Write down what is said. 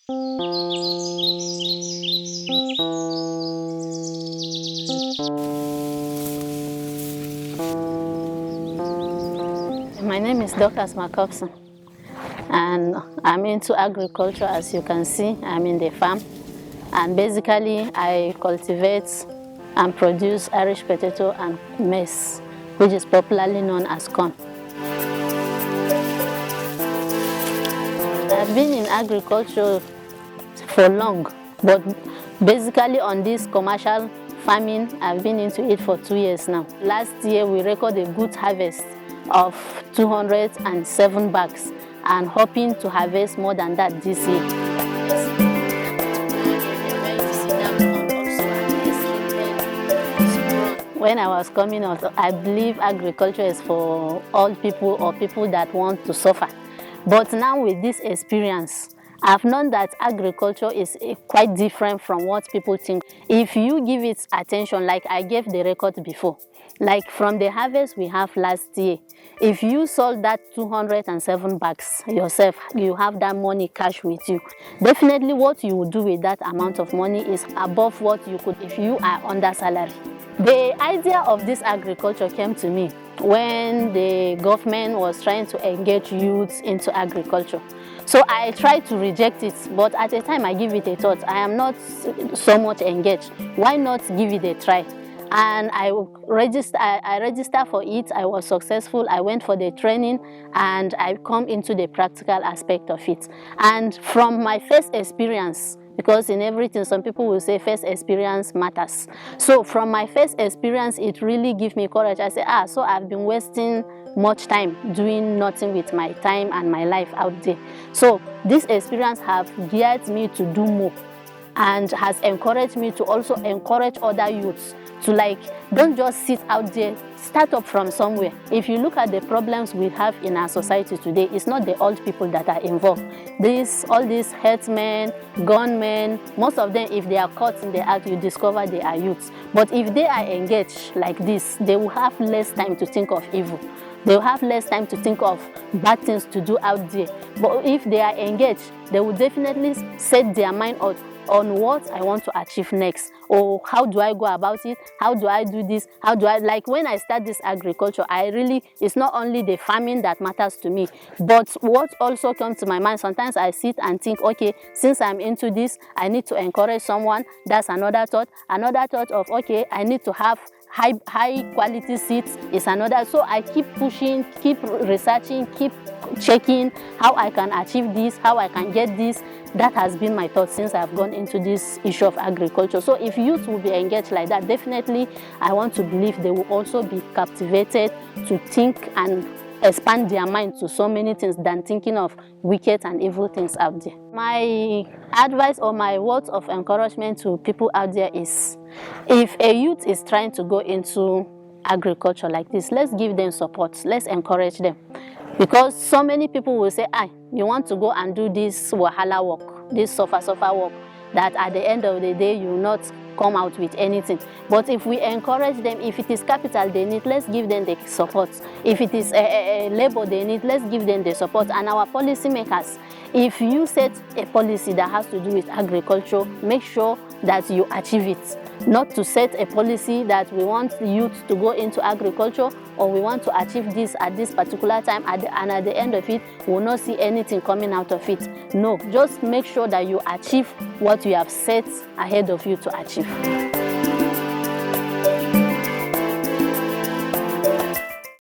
My name is Dorcas and I'm into agriculture. As you can see, I'm in the farm, and basically I cultivate and produce Irish potato and maize, which is popularly known as corn. I've been in agriculture for long, but basically on this commercial farming, I've been into it for 2 years now. Last year we recorded a good harvest of 207 bags, and hoping to harvest more than that this year. When I was coming out, I believe agriculture is for all people or people that want to suffer. But now with this experience, I've known that agriculture is quite different from what people think. If you give it attention, like I gave the record before, like from the harvest we have last year, if you sold that 207 bags yourself, you have that money cash with you. Definitely what you will do with that amount of money is above what you could if you are under salary. The idea of this agriculture came to me when the government was trying to engage youths into agriculture. So I tried to reject it, but at the time I give it a thought. I am not so much engaged. Why not give it a try? And I registered for it. I was successful. I went for the training and I come into the practical aspect of it. And from my first experience, because in everything some people will say first experience matters. So from my first experience, it really gave me courage. I said, so I've been wasting much time doing nothing with my time and my life out there. So this experience have geared me to do more and has encouraged me to also encourage other youths to don't just sit out there, start up from somewhere. If you look at the problems we have in our society today, it's not the old people that are involved. All these herdsmen, gunmen, most of them, if they are caught in the act, you discover they are youths. But if they are engaged like this, they will have less time to think of evil. They will have less time to think of bad things to do out there. But if they are engaged, they will definitely set their mind out on what I want to achieve next, or how do I go about it, how do I do this, like when I start this agriculture, it's not only the farming that matters to me, but what also comes to my mind, sometimes I sit and think, okay, since I'm into this, I need to encourage someone. That's another thought of, okay, I need to have high quality seeds is another. So I keep pushing, keep researching, keep checking how I can achieve this, how I can get this. That has been my thought since I've gone into this issue of agriculture. So if youth will be engaged like that, definitely I want to believe they will also be captivated to think and expand their mind to so many things than thinking of wicked and evil things out there. My advice or my words of encouragement to people out there is, if a youth is trying to go into agriculture like this, let's give them support, let's encourage them. Because so many people will say, you want to go and do this wahala work, this suffer work, that at the end of the day you will not come out with anything. But if we encourage them, if it is capital they need, let's give them the support. If it is labor they need, let's give them the support. And our policy makers, if you set a policy that has to do with agriculture, make sure that you achieve it. Not to set a policy that we want youth to go into agriculture, or we want to achieve this at this particular time, and at the end of it, we will not see anything coming out of it. No, just make sure that you achieve what you have set ahead of you to achieve.